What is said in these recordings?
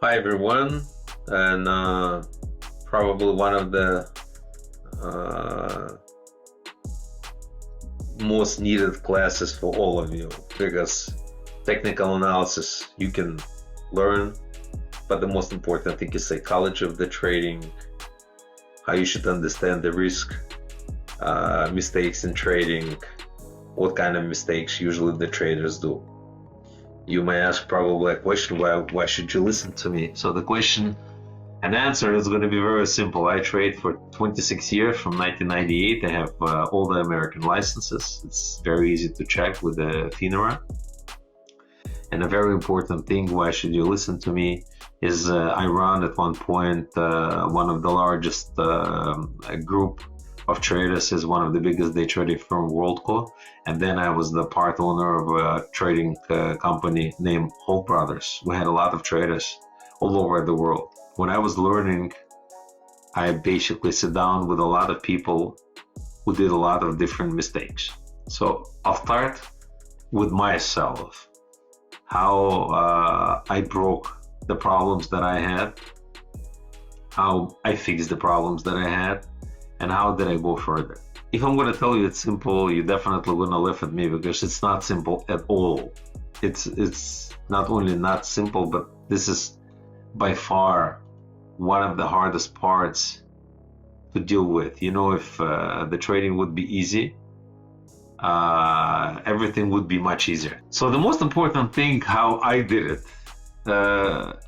Hi everyone, and probably one of the uh, most needed classes for all of you because technical analysis you can learn, but the most important thing is psychology of the trading, how you should understand the risk, mistakes in trading, what kind of mistakes usually the traders do. You may ask probably a question, why should you listen to me? So the question and answer is going to be very simple. I trade for 26 years from 1998. I have all the American licenses. It's very easy to check with the FINRA. And a very important thing, why should you listen to me, is I run at one point one of the largest group of traders, is one of the biggest day trading firm, WorldCo. And then I was the part owner of a trading company named Holt Brothers. We had a lot of traders all over the world. When I was learning, I basically sit down with a lot of people who did a lot of different mistakes. So I'll start with myself, how I broke the problems that I had, how I fixed the problems that I had, and how did I go further. If I'm going to tell you it's simple, you're definitely going to laugh at me because it's not simple at all. It's not only not simple, but this is by far one of the hardest parts to deal with. You know, if the trading would be easy, everything would be much easier. So the most important thing, how I did it,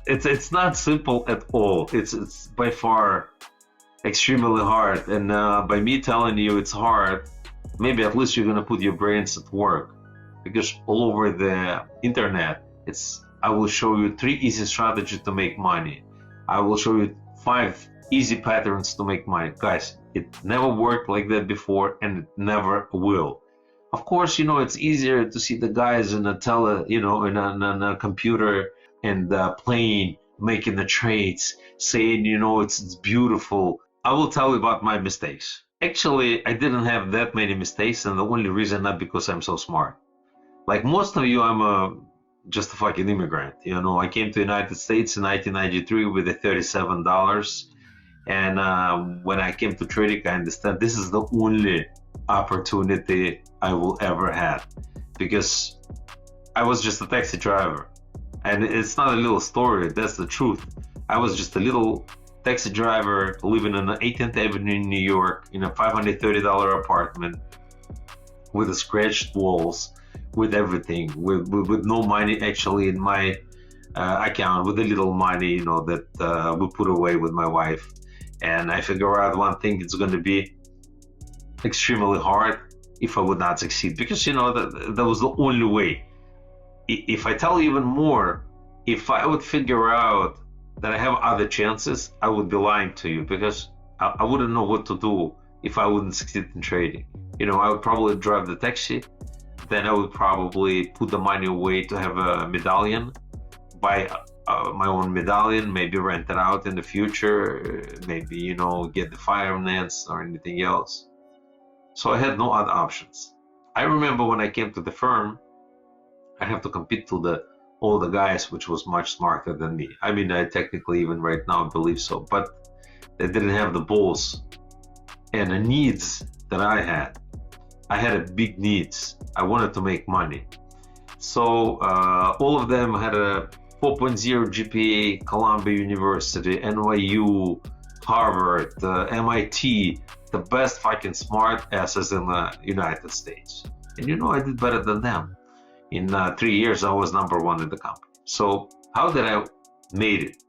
it's not simple at all. It's by far extremely hard. And by me telling you it's hard, maybe at least you're gonna put your brains at work, because all over the internet, it's I will show you 3 easy strategies to make money. I will show you 5 easy patterns to make money. Guys, it never worked like that before, and it never will. Of course, you know, it's easier to see the guys in a in a computer and playing, making the trades, saying, you know, it's beautiful. I will tell you about my mistakes. Actually, I didn't have that many mistakes, and the only reason not because I'm so smart. Like most of you, just a fucking immigrant. You know, I came to the United States in 1993 with a $37, and when I came to trading, I understand this is the only opportunity I will ever have, because I was just a taxi driver, and it's not a little story. That's the truth. I was just a little taxi driver living on the 18th Avenue in New York in a $530 apartment with the scratched walls, with everything, with no money actually in my account, with a little money, you know, that we put away with my wife. And I figure out one thing: it's going to be extremely hard if I would not succeed, because you know that was the only way. If I tell you even more, if I would figure out that I have other chances, I would be lying to you, because I wouldn't know what to do if I wouldn't succeed in trading. You know, I would probably drive the taxi, then I would probably put the money away to have a medallion, buy my own medallion, maybe rent it out in the future, maybe, you know, get the finance or anything else. So I had no other options. I remember when I came to the firm, I have to compete to the all the guys, which was much smarter than me. I mean, I technically even right now believe so, but they didn't have the balls and the needs that I had. I had a big needs. I wanted to make money. So all of them had a 4.0 GPA, Columbia University, NYU, Harvard, MIT, the best fucking smart asses in the United States. And you know, I did better than them. In 3 years, I was #1 in the company. So how did I made it?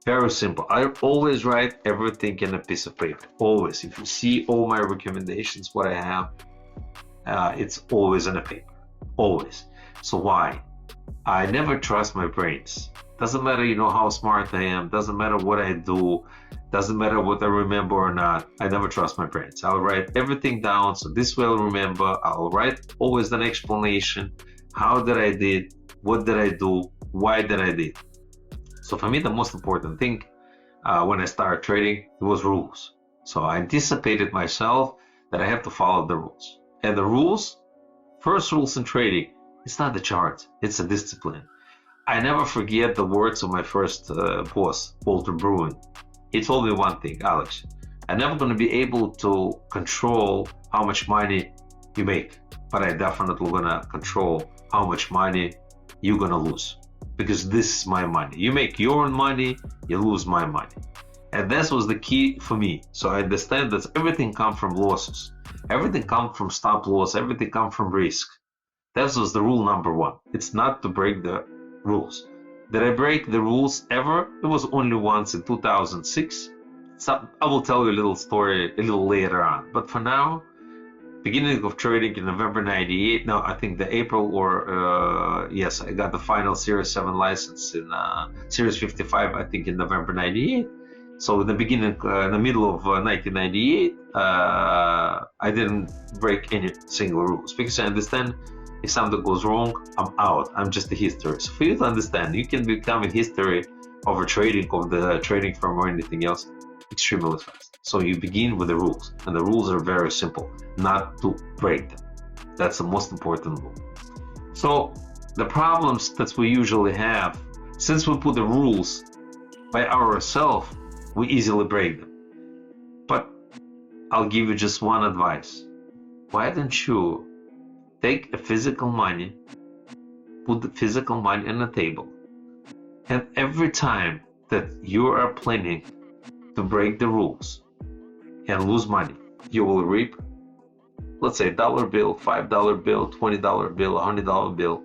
Very simple. I always write everything in a piece of paper. Always. If you see all my recommendations, what I have, it's always in a paper. Always. So why? I never trust my brains. Doesn't matter, you know, how smart I am. Doesn't matter what I do. Doesn't matter what I remember or not. I never trust my brains. I'll write everything down, so this way I'll remember. I'll write always an explanation. How did I did? What did I do? Why did I did? So for me, the most important thing when I started trading, it was rules. So I anticipated myself that I have to follow the rules. And the rules, first rules in trading, it's not the chart, it's a discipline. I never forget the words of my first boss, Walter Bruin. He told me one thing, Alex, I'm never going to be able to control how much money you make, but I definitely going to control how much money you're going to lose, because this is my money. You make your own money, you lose my money. And that was the key for me. So I understand that everything comes from losses. Everything comes from stop loss. Everything comes from risk. That was the rule number one. It's not to break the rules. Did I break the rules ever? It was only once in 2006. So I will tell you a little story a little later on. But for now, beginning of trading in November 98. No, I think the April or yes, I got the final Series 7 license in Series 55, I think in November 98. So in the beginning, in the middle of 1998, I didn't break any single rules, because I understand if something goes wrong, I'm out. I'm just a history. So for you to understand, you can become a history of a trading, of the trading firm or anything else extremely fast. So you begin with the rules, and the rules are very simple, not to break them. That's the most important rule. So the problems that we usually have, since we put the rules by ourselves, we easily break them. But I'll give you just one advice. Why don't you take a physical money, put the physical money on the table, and every time that you are planning to break the rules and lose money, you will reap, let's say, $1 bill, $5 bill, $20 bill, $100 bill.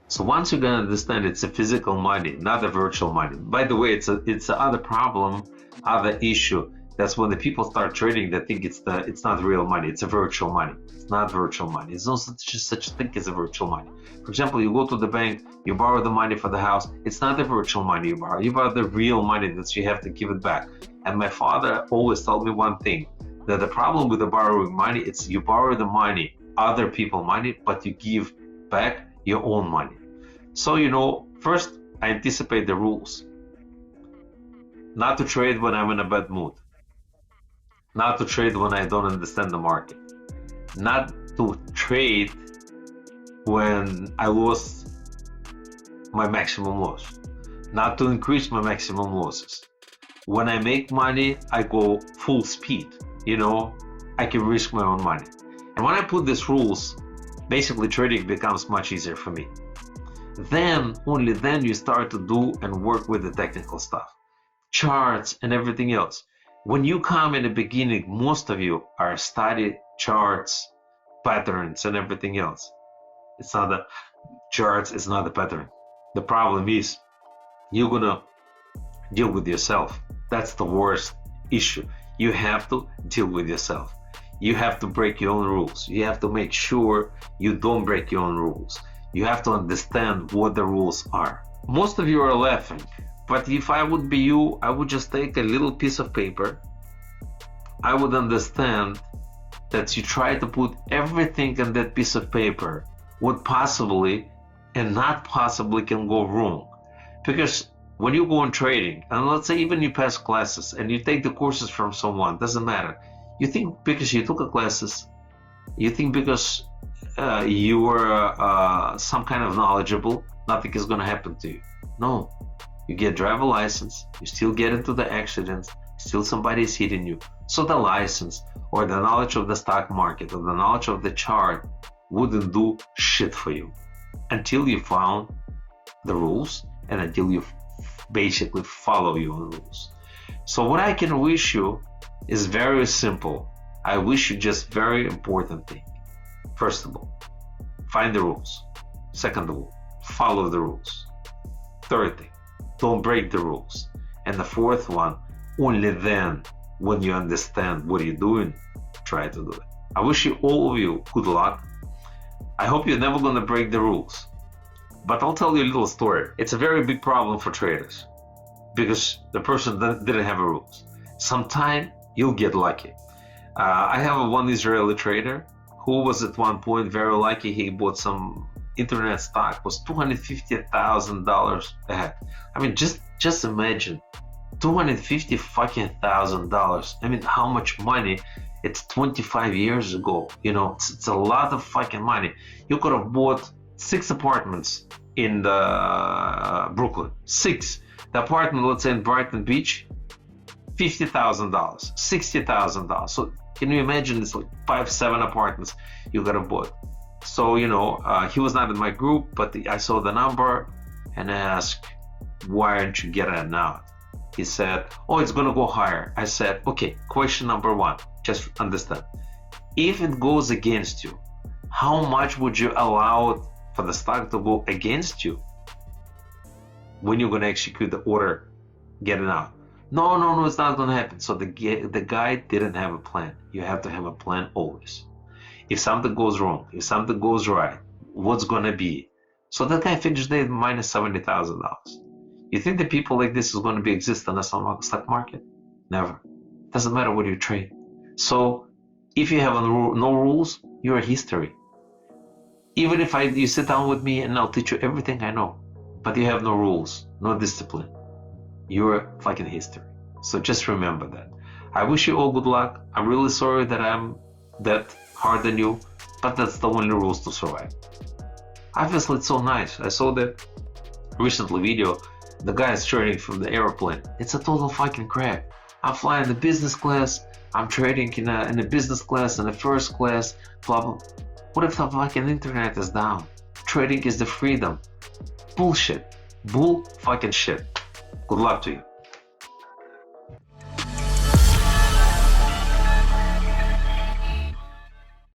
So once you're gonna understand it's a physical money, not a virtual money. By the way, it's a other problem, other issue. That's when the people start trading, they think it's not real money, it's a virtual money. It's not virtual money. It's not such a thing as a virtual money. For example, you go to the bank, you borrow the money for the house. It's not the virtual money you borrow. You borrow the real money that you have to give it back. And my father always told me one thing, that the problem with the borrowing money, it's you borrow the money, other people's money, but you give back your own money. So, first, I anticipate the rules. Not to trade when I'm in a bad mood. Not to trade when I don't understand the market. Not to trade when I lost my maximum loss. Not to increase my maximum losses. When I make money, I go full speed. I can risk my own money. And when I put these rules, basically trading becomes much easier for me. Then, only then, you start to do and work with the technical stuff, charts and everything else. When you come in the beginning, most of you are study charts, patterns, and everything else. It's not the charts, it's not the pattern. The problem is you're gonna deal with yourself. That's the worst issue. You have to deal with yourself. You have to break your own rules. You have to make sure you don't break your own rules. You have to understand what the rules are. Most of you are laughing, but if I would be you, I would just take a little piece of paper. I would understand that you try to put everything on that piece of paper, what possibly and not possibly can go wrong. Because when you go on trading, and let's say even you pass classes and you take the courses from someone, doesn't matter. You think because you took classes, you think because you were some kind of knowledgeable, nothing is going to happen to you. No, you get driver license, you still get into the accidents, still somebody is hitting you. So the license or the knowledge of the stock market or the knowledge of the chart wouldn't do shit for you until you found the rules and until you basically follow your rules. So what I can wish you is very simple. I wish you just very important thing. First of all, find the rules. Second of all, follow the rules. Third thing, don't break the rules. And the fourth one, only then, when you understand what you're doing, try to do it. I wish you, all of you, good luck. I hope you're never going to break the rules. But I'll tell you a little story. It's a very big problem for traders because the person didn't have rules. Sometime you'll get lucky. I have one Israeli trader who was at one point very lucky. He bought some internet stock, was $250,000 ahead. I mean, just imagine $250,000. I mean, how much money? It's 25 years ago. It's a lot of fucking money. You could have bought 6 apartments in the Brooklyn. 6. The apartment, let's say in Brighton Beach, $50,000, $60,000. So can you imagine this, like 5-7 apartments you gotta bought? So you know, he was not in my group, but I saw the number and I asked, why aren't you getting it now? He said, oh, it's gonna go higher. I said, okay, question number 1, just understand. If it goes against you, how much would you allow for the stock to go against you when you're gonna execute the order, getting out? No, it's not gonna happen. So the guy didn't have a plan. You have to have a plan always. If something goes wrong, if something goes right, what's gonna be? So that guy finished the day minus $70,000. You think that people like this is going to be exist in the stock market? Never. Doesn't matter what you trade. So if you have no rules, you're a history. Even if you sit down with me and I'll teach you everything I know, but you have no rules, no discipline, you're fucking history. So just remember that. I wish you all good luck. I'm really sorry that I'm that hard than you, but that's the only rules to survive. Obviously, it's so nice. I saw that recently video. The guy is trading from the airplane. It's a total fucking crap. I'm flying the business class. I'm trading in a business class, in the first class, blah, blah. What if the fucking internet is down? Trading is the freedom. Bullshit. Bull fucking shit. Good luck to you.